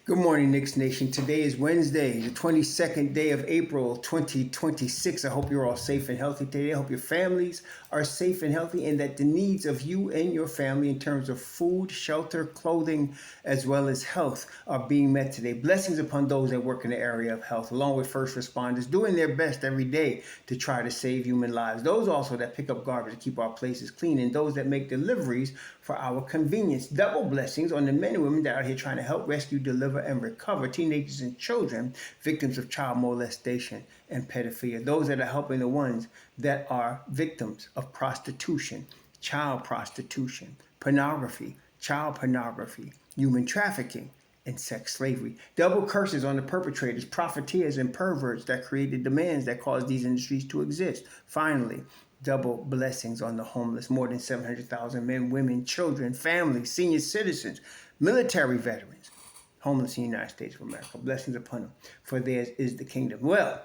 Good morning, Knicks Nation. Today is Wednesday, the 22nd day of April, 2026. I hope you're all safe and healthy today. I hope your families are safe and healthy and that the needs of you and your family in terms of food, shelter, clothing, as well as health are being met today. Blessings upon those that work in the area of health, along with first responders, doing their best every day to try to save human lives. Those also that pick up garbage to keep our places clean, and those that make deliveries for our convenience. Double blessings on the men and women that are here trying to help rescue, deliver, and recover teenagers and children victims of child molestation and pedophilia. Those that are helping the ones that are victims of prostitution, child prostitution, pornography, child pornography, human trafficking, and sex slavery. Double curses on the perpetrators, profiteers, and perverts that created demands that caused these industries to exist. Finally, double blessings on the homeless. More than 700,000 men, women, children, families, senior citizens, military veterans, homeless in the United States of America. Blessings upon them, for theirs is the kingdom. Well,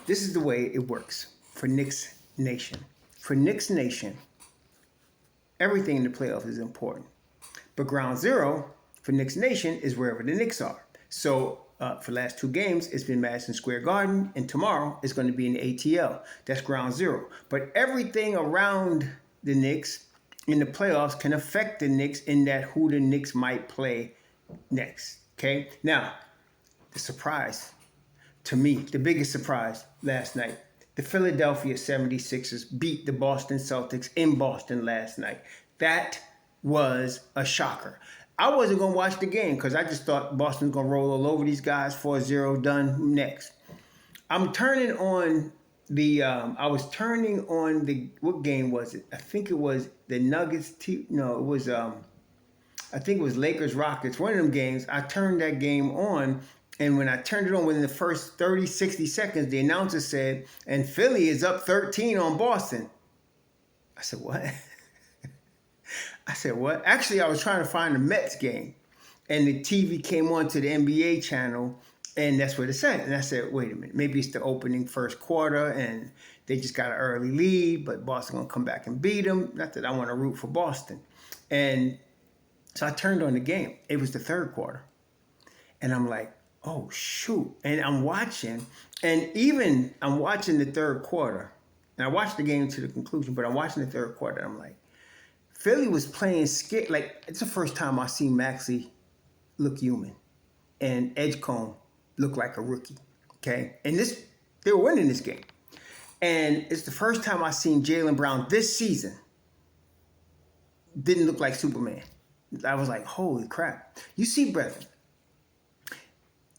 this is the way it works for Knicks Nation. For Knicks Nation, everything in the playoffs is important. But ground zero for Knicks Nation is wherever the Knicks are. So for the last two games, it's been Madison Square Garden, and tomorrow it's going to be in the ATL. That's ground zero. But everything around the Knicks in the playoffs can affect the Knicks in that who the Knicks might play next. Okay? Now, the surprise, to me, the biggest surprise last night, the Philadelphia 76ers beat the Boston Celtics in Boston last night. That was a shocker. I wasn't going to watch the game because I just thought Boston was going to roll all over these guys. 4-0 done next. I'm turning on I was turning on what game was it? I think it was the Nuggets. No, it was, I think it was Lakers Rockets. One of them games, I turned that game on. And when I turned it on within the first 30, 60 seconds, the announcer said, and Philly is up 13 on Boston. I said, what? I said, what? Actually, I was trying to find the Mets game, and the TV came on to the NBA channel, and that's what it said. And I said, wait a minute, maybe it's the opening first quarter, and they just got an early lead, but Boston going to come back and beat them. Not that I want to root for Boston. And so I turned on the game. It was the third quarter. And I'm like, oh, shoot. And I'm watching, and even I'm watching the third quarter. And I watched the game to the conclusion, but I'm watching the third quarter, and I'm like, Philly was playing scared. Like, it's the first time I seen Maxey look human and Edgecombe look like a rookie. Okay. And they were winning this game. And it's the first time I seen Jaylen Brown this season didn't look like Superman. I was like, holy crap. You see, brethren,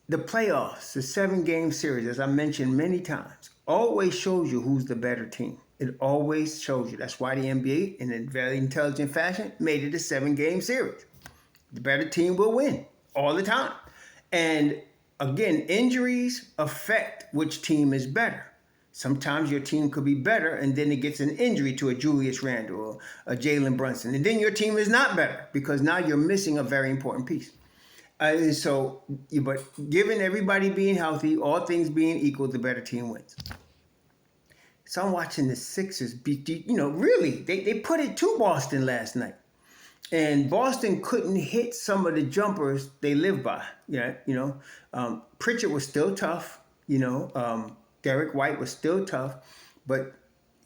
the playoffs, the 7-game series, as I mentioned many times, always shows you who's the better team. It always shows you. That's why the NBA, in a very intelligent fashion, made it a 7-game series. The better team will win all the time. And again, injuries affect which team is better. Sometimes your team could be better, and then it gets an injury to a Julius Randle or a Jalen Brunson. And then your team is not better because now you're missing a very important piece. But given everybody being healthy, all things being equal, the better team wins. So I'm watching the Sixers beat, really, they put it to Boston last night. And Boston couldn't hit some of the jumpers they live by. Pritchard was still tough. Derek White was still tough. But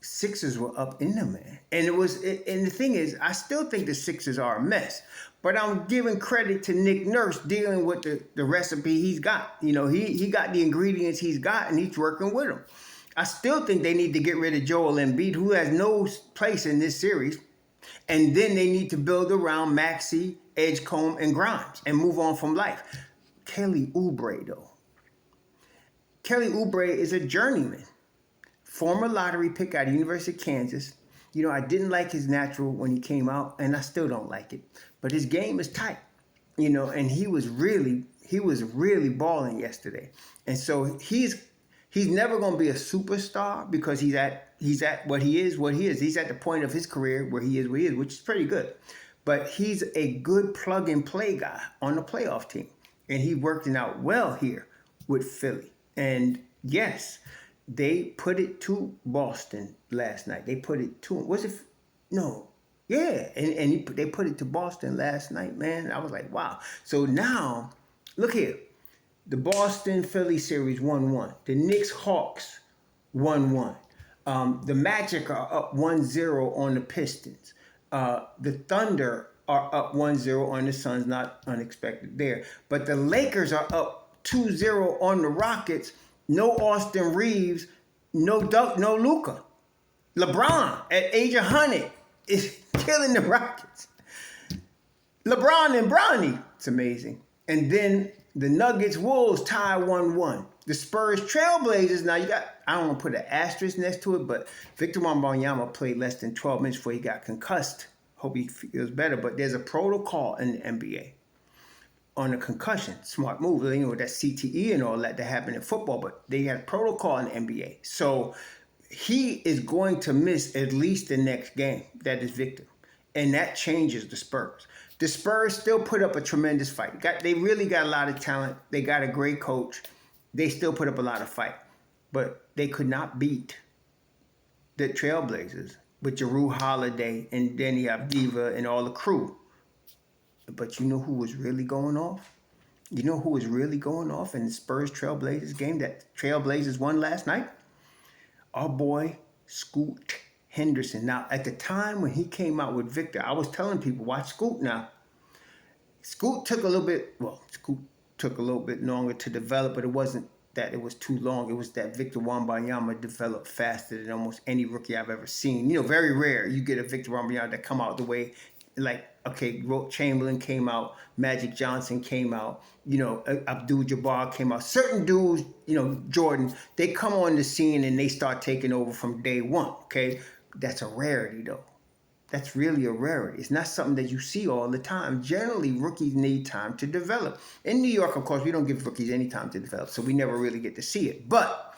Sixers were up in them, man. And the thing is, I still think the Sixers are a mess. But I'm giving credit to Nick Nurse dealing with the recipe he's got. He got the ingredients he's got, and he's working with them. I still think they need to get rid of Joel Embiid, who has no place in this series. And then they need to build around Maxey, Edgecombe, and Grimes and move on from life. Kelly Oubre, though. Kelly Oubre is a journeyman. Former lottery pick out of University of Kansas. I didn't like his natural when he came out, and I still don't like it. But his game is tight, and he was really balling yesterday. And so he's never going to be a superstar because he's at what he is. He's at the point of his career where he is, which is pretty good. But he's a good plug-and-play guy on the playoff team. And he's working out well here with Philly. And yes, they put it to Boston last night. They put it to him. Was it? No. Yeah. And they put it to Boston last night, man. I was like, wow. So now Look here. The Boston-Philly series 1-1. The Knicks-Hawks 1-1. The Magic are up 1-0 on the Pistons. The Thunder are up 1-0 on the Suns, not unexpected there. But the Lakers are up 2-0 on the Rockets. No Austin Reeves, no Luka. LeBron at age 100 is killing the Rockets. LeBron and Bronny. It's amazing. And then the Nuggets Wolves tie 1-1. The Spurs Trailblazers, now I don't want to put an asterisk next to it, but Victor Wembanyama played less than 12 minutes before he got concussed. Hope he feels better, but there's a protocol in the NBA on a concussion. Smart move, you know, that CTE and all that happened in football, but they had protocol in the NBA. So he is going to miss at least the next game. That is Victor. And that changes the Spurs. The Spurs still put up a tremendous fight. They really got a lot of talent. They got a great coach. They still put up a lot of fight. But they could not beat the Trailblazers with Jrue Holiday and Denny Avdiva and all the crew. But you know who was really going off? You know who was really going off in the Spurs Trailblazers game that Trailblazers won last night? Our boy Scoot Henderson. Now, at the time when he came out with Victor, I was telling people, watch Scoot now. Scoot took a little bit longer to develop, but it wasn't that it was too long. It was that Victor Wembanyama developed faster than almost any rookie I've ever seen. You know, very rare you get a Victor Wembanyama that come out the way, like, okay, Wilt Chamberlain came out, Magic Johnson came out, you know, Abdul-Jabbar came out. Certain dudes, you know, Jordan, they come on the scene and they start taking over from day one, okay? That's a rarity, though. That's really a rarity. It's not something that you see all the time. Generally, rookies need time to develop. In New York, of course, we don't give rookies any time to develop, so we never really get to see it. But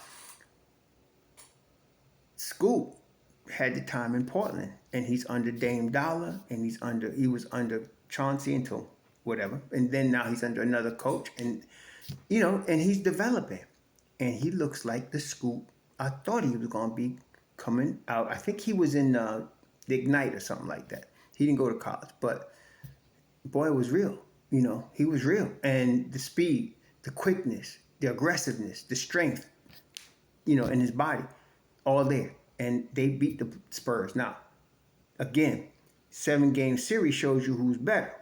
Scoot had the time in Portland, and he's under Dame Dollar, and he was under Chauncey until whatever, and then now he's under another coach, and you know, and he's developing, and he looks like the Scoot I thought he was going to be coming out. I think he was in the Ignite or something like that. He didn't go to college, but boy, it was real. You know, he was real, and the speed, the quickness, the aggressiveness, the strength, you know, in his body, all there. And they beat the Spurs. Now, again, 7-game series shows you who's better.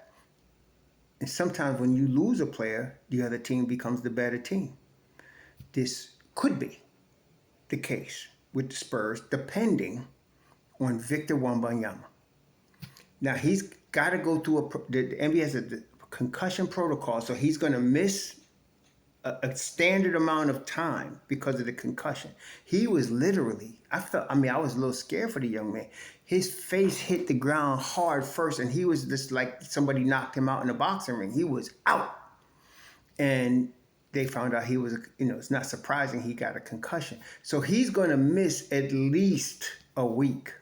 And sometimes when you lose a player, the other team becomes the better team. This could be the case with the Spurs, depending on Victor Wembanyama. Now, he's got to go through the NBA has a concussion protocol, so he's going to miss a standard amount of time because of the concussion. He was literally, I was a little scared for the young man. His face hit the ground hard first, and he was just like somebody knocked him out in a boxing ring. He was out. And they found out he was, you know, it's not surprising he got a concussion. So he's going to miss at least a week.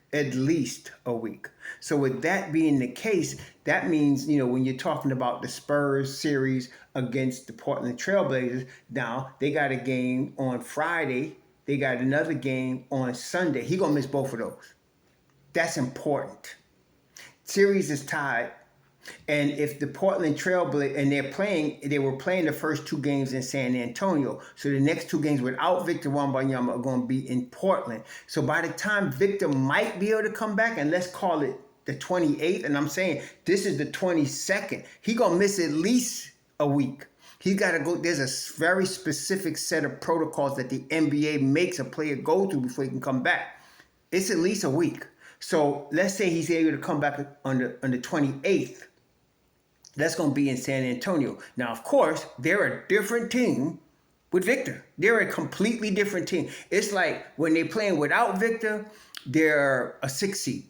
So with that being the case, that means, you know, when you're talking about the Spurs series against the Portland Trailblazers, now they got a game on Friday. They got another game on Sunday. He's going to miss both of those. That's important. Series is tied. And if the Portland Trailblazers, and they were playing the first 2 games in San Antonio. So the next 2 games without Victor Wembanyama are going to be in Portland. So by the time Victor might be able to come back, and let's call it the 28th, and I'm saying this is the 22nd, he's going to miss at least a week. He's got to go. There's a very specific set of protocols that the NBA makes a player go through before he can come back. It's at least a week. So let's say he's able to come back on the 28th. That's going to be in San Antonio. Now, of course, they're a different team with Victor. They're a completely different team. It's like when they're playing without Victor, they're a 6 seed.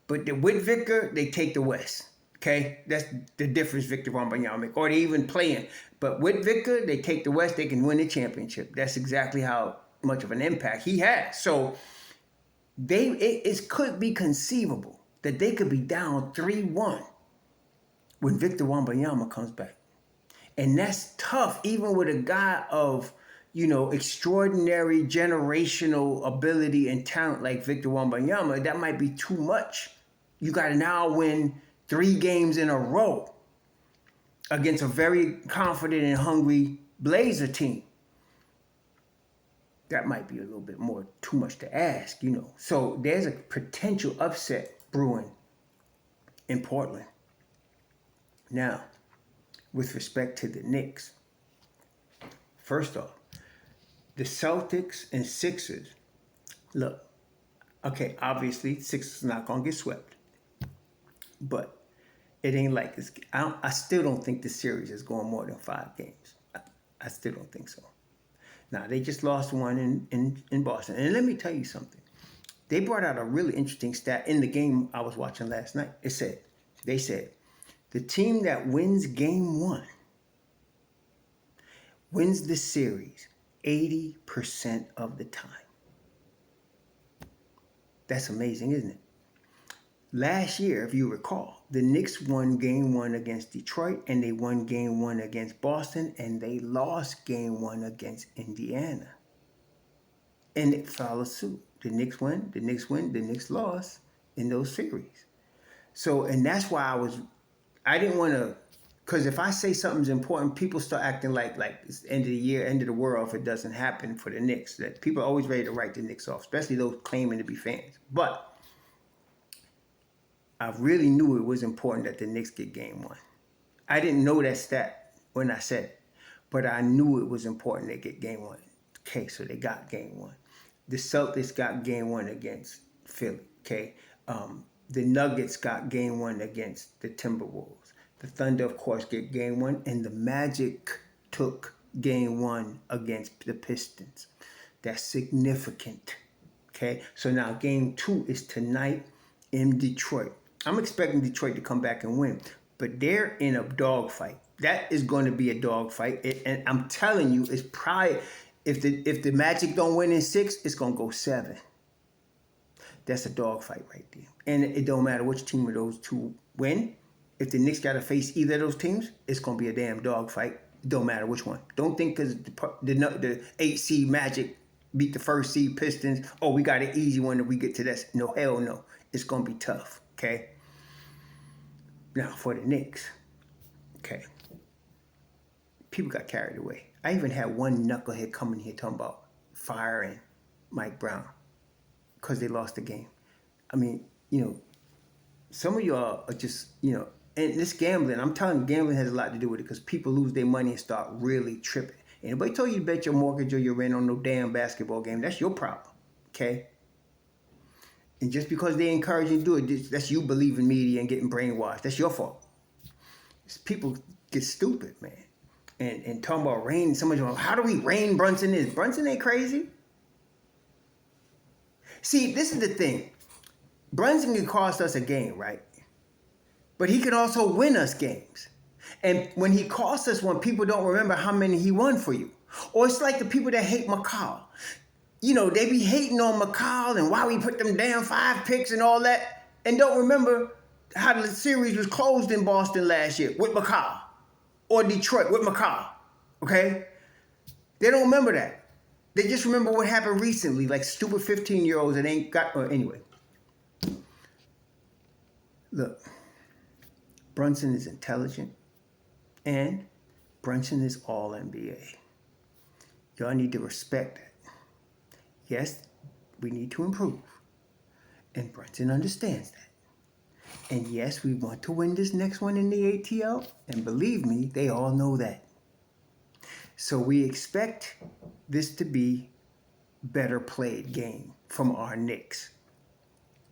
But with Victor, they take the West. Okay? That's the difference Victor Wembanyama make. Or they even playing. But with Victor, they take the West. They can win the championship. That's exactly how much of an impact he has. So it could be conceivable that they could be down 3-1 when Victor Wembanyama comes back. And that's tough, even with a guy of, you know, extraordinary generational ability and talent like Victor Wembanyama. That might be too much. You got to now win 3 games in a row. against a very confident and hungry Blazer team. That might be a little bit more too much to ask, you know. So there's a potential upset brewing in Portland. Now, with respect to the Knicks, first off, the Celtics and Sixers, look, okay, obviously Sixers not going to get swept. But it ain't like this. I still don't think the series is going more than 5 games. I still don't think so. Now, they just lost one in Boston. And let me tell you something. They brought out a really interesting stat in the game I was watching last night. They said, the team that wins game 1 wins the series 80% of the time. That's amazing, isn't it? Last year, if you recall, the Knicks won game 1 against Detroit, and they won game 1 against Boston, and they lost game 1 against Indiana. And it followed suit. The Knicks win, the Knicks lost in those series. So, and that's why I didn't want to, because if I say something's important, people start acting like it's the end of the year, end of the world if it doesn't happen for the Knicks. That people are always ready to write the Knicks off, especially those claiming to be fans. But I really knew it was important that the Knicks get game 1. I didn't know that stat when I said it, but I knew it was important they get game 1. Okay, so they got game 1. The Celtics got game 1 against Philly. Okay, the Nuggets got game 1 against the Timberwolves. The Thunder, of course, get game 1, and the Magic took game 1 against the Pistons. That's significant. Okay, so now game 2 is tonight in Detroit. I'm expecting Detroit to come back and win, but they're in a dogfight. That is going to be a dogfight, and I'm telling you, it's probably if the Magic don't win in 6, it's going to go 7. That's a dogfight right there, and it don't matter which team of those two win. If the Knicks got to face either of those teams, it's going to be a damn dogfight. It don't matter which one. Don't think because the 8 seed Magic beat the 1st seed Pistons, oh, we got an easy one if we get to this. No, hell no. It's going to be tough, okay? Now, for the Knicks, okay, people got carried away. I even had one knucklehead coming here talking about firing Mike Brown because they lost the game. I mean, you know, some of y'all are just, you know, and this gambling, I'm telling you, gambling has a lot to do with it because people lose their money and start really tripping. Anybody told you to bet your mortgage or your rent on no damn basketball game, that's your problem, okay? And just because they encourage you to do it, that's you believing media and getting brainwashed. That's your fault. People get stupid, man. And talking about rain, somebody's going, how do we rein Brunson in? Brunson ain't crazy. See, this is the thing. Brunson can cost us a game, right? But he can also win us games. And when he costs us one, people don't remember how many he won for you. Or it's like the people that hate McCall. You know, they be hating on McCall and why we put them down 5 picks and all that, and don't remember how the series was closed in Boston last year with McCall, or Detroit with McCall, okay? They don't remember that. They just remember what happened recently, like stupid 15-year-olds that ain't got, anyway. Look, Brunson is intelligent, and Brunson is all NBA. Y'all need to respect that. Yes, we need to improve. And Brunson understands that. And yes, we want to win this next one in the ATL. And believe me, they all know that. So we expect this to be better played game from our Knicks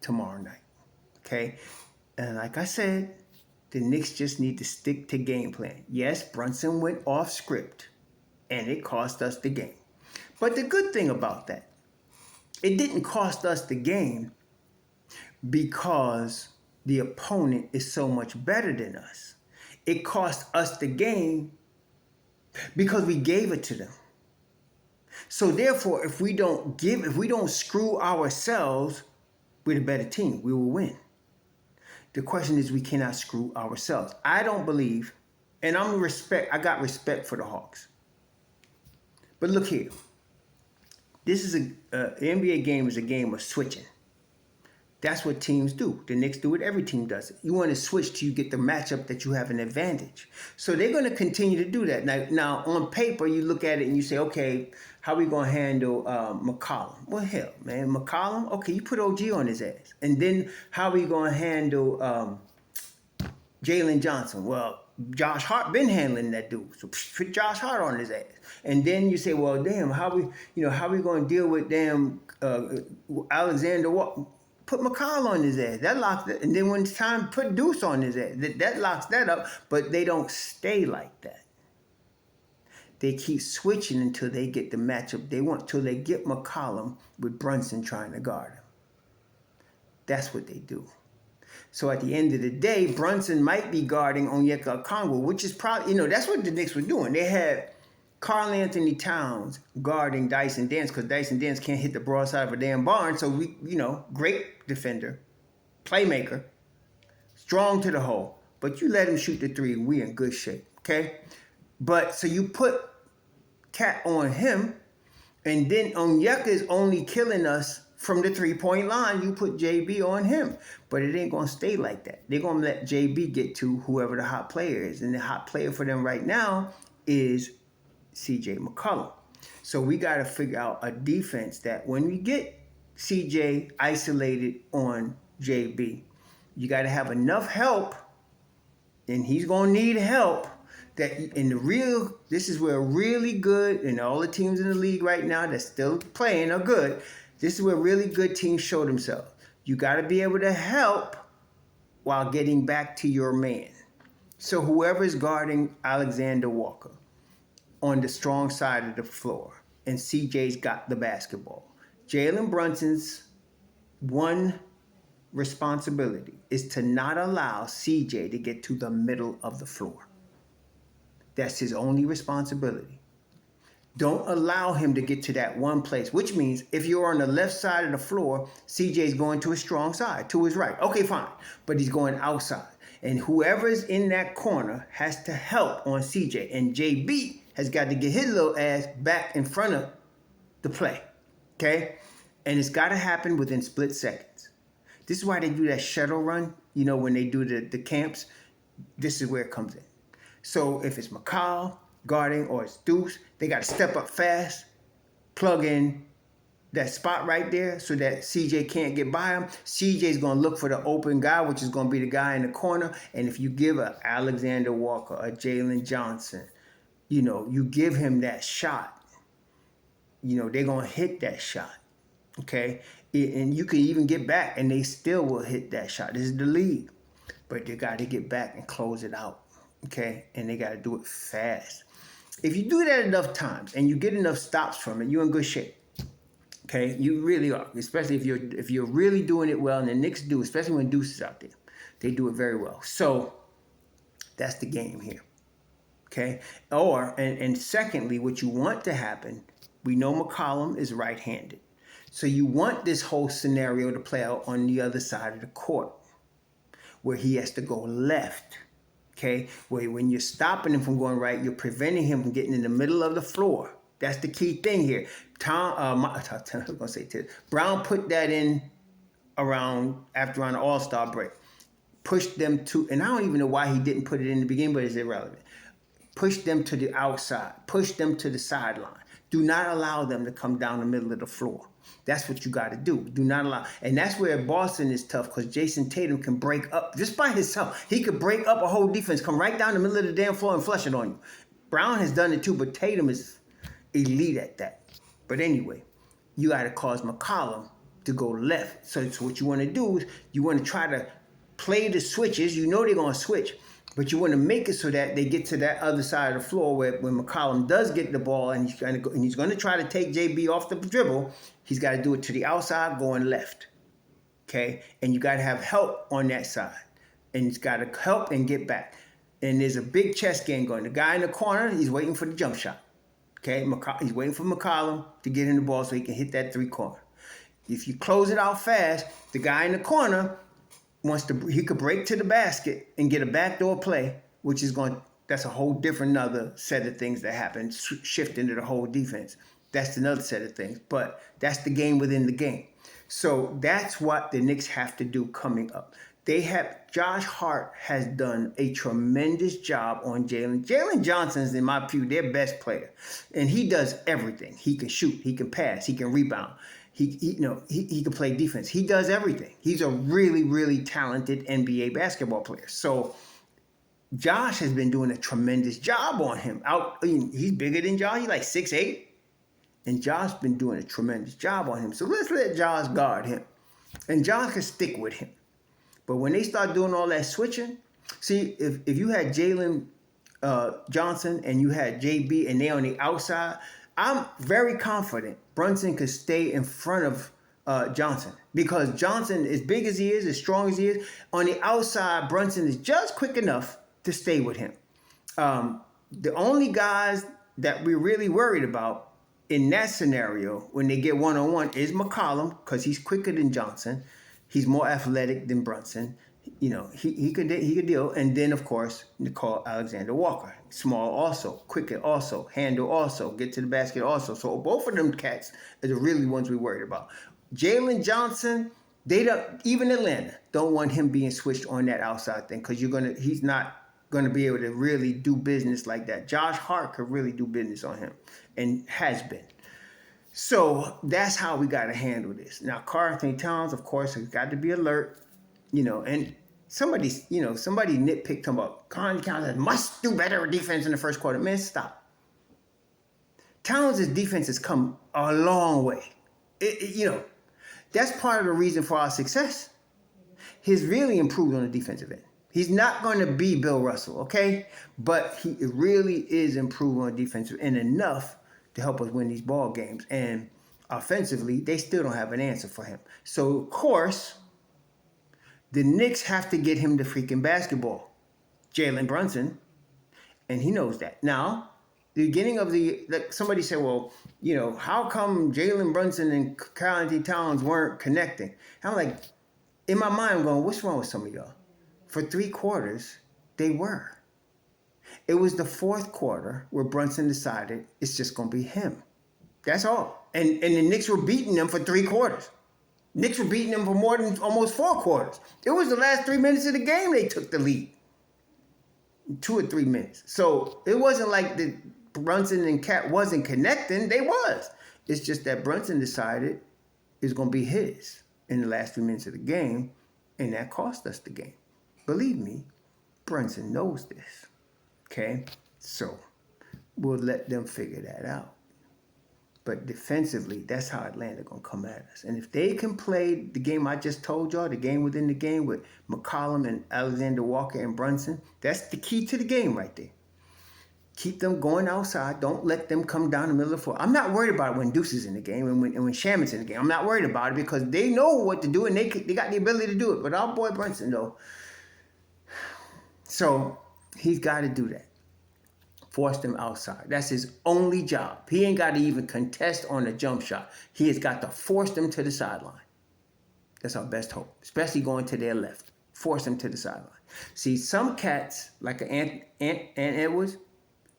tomorrow night. Okay? And like I said, the Knicks just need to stick to game plan. Yes, Brunson went off script. And it cost us the game. But the good thing about that, it didn't cost us the game because the opponent is so much better than us. It cost us the game because we gave it to them. So therefore, if we don't screw ourselves, we're the better team. We will win. The question is we cannot screw ourselves. I don't believe, and I got respect for the Hawks. But look here. This is the NBA game is a game of switching. That's what teams do. The Knicks do it. Every team does it. You want to switch till you get the matchup that you have an advantage. So they're going to continue to do that. Now on paper, you look at it and you say, okay, how are we going to handle McCollum? Well, hell, man, McCollum, okay, you put OG on his ass. And then how are we going to handle Jalen Johnson? Well, Josh Hart been handling that dude, so put Josh Hart on his ass. And then you say, well, damn, how we going to deal with Alexander Walker? Put McCall on his ass. That locks it. And then when it's time, put Deuce on his ass. That locks that up. But they don't stay like that. They keep switching until they get the matchup they want, till they get McCollum with Brunson trying to guard him. That's what they do. So at the end of the day, Brunson might be guarding Onyeka Okongwu, which is probably, that's what the Knicks were doing. They had Karl Anthony Towns guarding Dyson Dance because Dyson Dance can't hit the broadside of a damn barn. So we, great defender, playmaker, strong to the hole. But you let him shoot the three and we in good shape, okay? But so you put Cat on him, and then Onyeka is only killing us from the three-point line. You put JB on him. But it ain't going to stay like that. They're going to let JB get to whoever the hot player is. And the hot player for them right now is CJ McCollum. So we got to figure out a defense that when we get CJ isolated on JB, you got to have enough help, and he's going to need help, that this is where really good, and all the teams in the league right now that's still playing are good. This is where really good teams show themselves. You got to be able to help while getting back to your man. So whoever's guarding Alexander Walker on the strong side of the floor, and CJ's got the basketball. Jalen Brunson's one responsibility is to not allow CJ to get to the middle of the floor. That's his only responsibility. Don't allow him to get to that one place, which means if you're on the left side of the floor, CJ's going to his strong side, to his right. Okay, fine. But he's going outside. And whoever's in that corner has to help on CJ. And JB has got to get his little ass back in front of the play, okay? And it's got to happen within split seconds. This is why they do that shuttle run, when they do the camps. This is where it comes in. So if it's McCall guarding or it's Deuce, they got to step up fast, plug in that spot right there so that CJ can't get by him. CJ's going to look for the open guy, which is going to be the guy in the corner. And if you give a Alexander Walker, a Jalen Johnson, you give him that shot, they're going to hit that shot, okay? And you can even get back, and they still will hit that shot. This is the league. But they got to get back and close it out, okay? And they got to do it fast. If you do that enough times and you get enough stops from it, you're in good shape, okay? You really are, especially if you're really doing it well, and the Knicks do, especially when Deuce is out there. They do it very well. So that's the game here. Okay, and secondly, what you want to happen, we know McCollum is right-handed. So you want this whole scenario to play out on the other side of the court, where he has to go left. Okay, where when you're stopping him from going right, you're preventing him from getting in the middle of the floor. That's the key thing here. Brown put that in after an All-Star break. Pushed them to, and I don't even know why he didn't put it in the beginning, but it's irrelevant. Push them to the outside. Push them to the sideline. Do not allow them to come down the middle of the floor. That's what you got to do. Do not allow. And that's where Boston is tough, because Jason Tatum can break up just by himself. He could break up a whole defense, come right down the middle of the damn floor and flush it on you. Brown has done it too, but Tatum is elite at that. But anyway, you got to cause McCollum to go left. So what you want to do is you want to try to play the switches. They're going to switch. But you want to make it so that they get to that other side of the floor where when McCollum does get the ball and he's going to try to take JB off the dribble, he's got to do it to the outside going left. Okay? And you got to have help on that side. And he's got to help and get back. And there's a big chess game going. The guy in the corner, he's waiting for the jump shot. Okay? He's waiting for McCollum to get in the ball so he can hit that three-corner. If you close it out fast, the guy in the corner he could break to the basket and get a backdoor play, which is that's a whole different another set of things that happen, shift into the whole defense. That's another set of things. But that's the game within the game. So that's what the Knicks have to do coming up. Josh Hart has done a tremendous job on Jalen. Jalen Johnson is, in my view, their best player. And he does everything. He can shoot, he can pass, he can rebound. He can play defense. He does everything. He's a really, really talented NBA basketball player. So Josh has been doing a tremendous job on him. He's bigger than Josh. He's like 6'8". And Josh's been doing a tremendous job on him. So let's let Josh guard him. And Josh can stick with him. But when they start doing all that switching, see, if you had Jalen Johnson and you had JB and they on the outside, I'm very confident Brunson could stay in front of Johnson. Because Johnson, as big as he is, as strong as he is, on the outside, Brunson is just quick enough to stay with him. The only guys that we're really worried about in that scenario, when they get one-on-one, is McCollum, because he's quicker than Johnson. He's more athletic than Brunson. He could deal. And then, of course, Nicole Alexander-Walker. Small also, quicker also, handle also, get to the basket also. So both of them cats are the really ones we're worried about. Jalen Johnson, even Atlanta don't want him being switched on that outside thing, because he's not going to be able to really do business like that. Josh Hart could really do business on him and has been. So that's how we got to handle this. Now, Karl-Anthony Towns, of course, has got to be alert, and somebody nitpicked him about Karl-Anthony Towns must do better defense in the first quarter. Man, stop. Towns' defense has come a long way. That's part of the reason for our success. He's really improved on the defensive end. He's not going to be Bill Russell, okay? But he really is improved on the defensive end enough to help us win these ball games. And offensively, they still don't have an answer for him. So, of course, the Knicks have to get him the freaking basketball. Jalen Brunson, and he knows that. Now, the beginning of somebody said, well, how come Jalen Brunson and Karl-Anthony Towns weren't connecting? I'm like, in my mind, I'm going, what's wrong with some of y'all? For 3 quarters, they were. It was the 4th quarter where Brunson decided it's just going to be him. That's all. And the Knicks were beating them for 3 quarters. Knicks were beating them for more than almost 4 quarters. It was the last 3 minutes of the game they took the lead. 2 or 3 minutes. So it wasn't like the Brunson and Cat wasn't connecting. They was. It's just that Brunson decided it's going to be his in the last 3 minutes of the game, and that cost us the game. Believe me, Brunson knows this. Okay? So we'll let them figure that out. But defensively, that's how Atlanta going to come at us. And if they can play the game I just told y'all, the game within the game with McCollum and Alexander Walker and Brunson, that's the key to the game right there. Keep them going outside. Don't let them come down the middle of the floor. I'm not worried about it when Deuce is in the game and when Shaman's in the game. I'm not worried about it because they know what to do and they got the ability to do it. But our boy Brunson, though, so he's got to do that. Force them outside. That's his only job. He ain't got to even contest on a jump shot. He has got to force them to the sideline. That's our best hope, especially going to their left. Force them to the sideline. See, some cats, like Ant Edwards,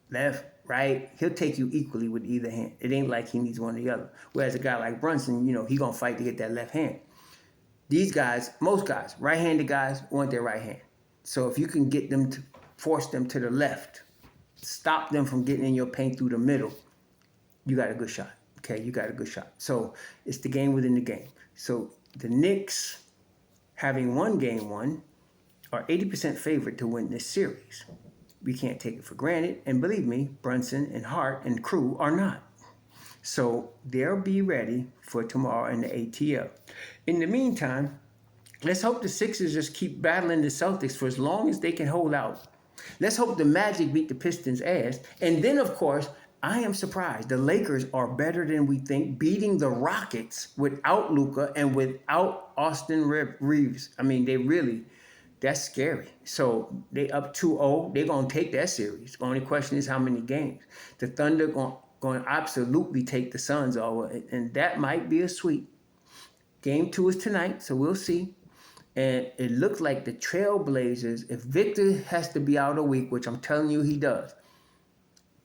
left, right, he'll take you equally with either hand. It ain't like he needs one or the other. Whereas a guy like Brunson, he going to fight to get that left hand. These guys, most guys, right-handed guys, want their right hand. So if you can get them to force them to the left, stop them from getting in your paint through the middle, you got a good shot. Okay, you got a good shot. So it's the game within the game. So the Knicks, having won game 1, are 80% favorite to win this series. We can't take it for granted. And believe me, Brunson and Hart and crew are not. So they'll be ready for tomorrow in the ATL. In the meantime, let's hope the Sixers just keep battling the Celtics for as long as they can hold out. Let's hope the Magic beat the Pistons' ass. And then, of course, I am surprised. The Lakers are better than we think, beating the Rockets without Luka and without Austin Reeves. I mean, that's scary. So they up 2-0. They're going to take that series. The only question is how many games. The Thunder going to absolutely take the Suns over, and that might be a sweep. Game 2 is tonight, so we'll see. And it looks like the Trailblazers, if Victor has to be out a week, which I'm telling you he does,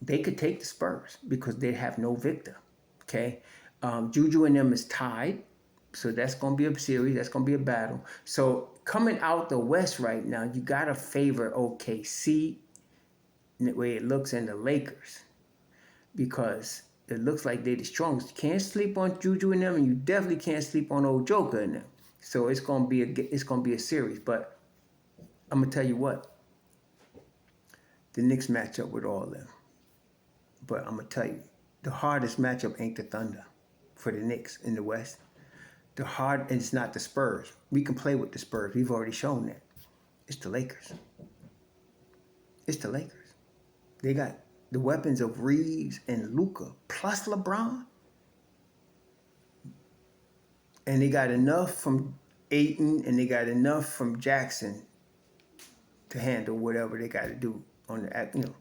they could take the Spurs because they have no Victor. Okay? Juju and them is tied. So that's going to be a series. That's going to be a battle. So coming out the West right now, you got to favor OKC the way it looks in the Lakers because it looks like they're the strongest. You can't sleep on Juju and them, and you definitely can't sleep on old Joker and them. So it's going to be a series. But I'm going to tell you what, the Knicks match up with all of them. But I'm going to tell you, the hardest matchup ain't the Thunder for the Knicks in the West. And it's not the Spurs. We can play with the Spurs. We've already shown that. It's the Lakers. It's the Lakers. They got the weapons of Reeves and Luka plus LeBron. And they got enough from Ayton and they got enough from Jackson to handle whatever they got to do on the.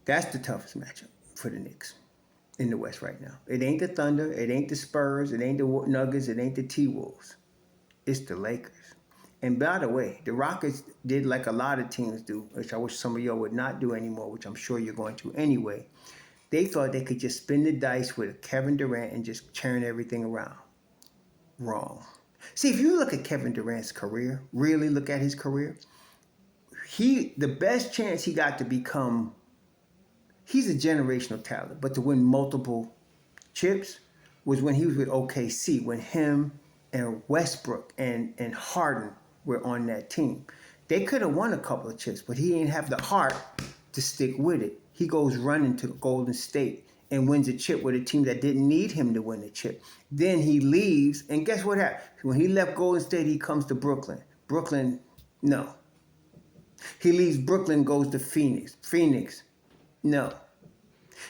That's the toughest matchup for the Knicks in the West right now. It ain't the Thunder, it ain't the Spurs, it ain't the Nuggets, it ain't the T-Wolves. It's the Lakers. And by the way, the Rockets did like a lot of teams do, which I wish some of y'all would not do anymore, which I'm sure you're going to anyway. They thought they could just spin the dice with Kevin Durant and just turn everything around. Wrong. See, if you look at Kevin Durant's career, really look at his career, the best chance he got to become, he's a generational talent, but to win multiple chips was when he was with OKC, when him and Westbrook and Harden were on that team. They could have won a couple of chips, but he didn't have the heart to stick with it. He goes running to Golden State and wins a chip with a team that didn't need him to win a chip. Then he leaves, and guess what happened? When he left Golden State, he comes to Brooklyn. Brooklyn, no. He leaves Brooklyn, goes to Phoenix. Phoenix, no.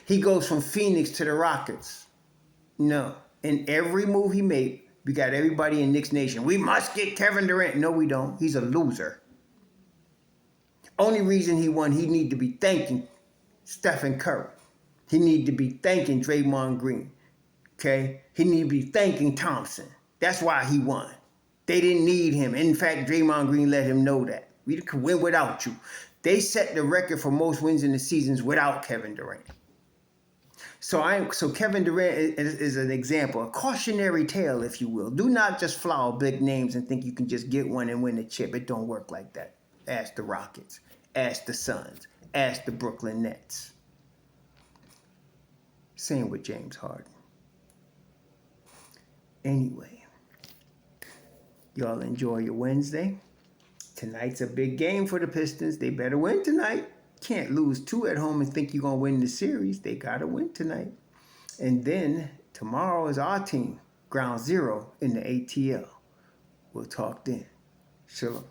He goes from Phoenix to the Rockets. No. In every move he made, we got everybody in Knicks Nation. We must get Kevin Durant. No, we don't. He's a loser. Only reason he won, he need to be thanking Stephen Curry. He need to be thanking Draymond Green. Okay? He need to be thanking Thompson. That's why he won. They didn't need him. In fact, Draymond Green let him know that. We could win without you. They set the record for most wins in the seasons without Kevin Durant. So Kevin Durant is an example, a cautionary tale, if you will. Do not just flower big names and think you can just get one and win a chip. It don't work like that. Ask the Rockets. Ask the Suns. Ask the Brooklyn Nets. Same with James Harden. Anyway, y'all enjoy your Wednesday. Tonight's a big game for the Pistons. They better win tonight. Can't lose 2 at home and think you're going to win the series. They got to win tonight. And then tomorrow is our team, ground zero in the ATL. We'll talk then. Shalom.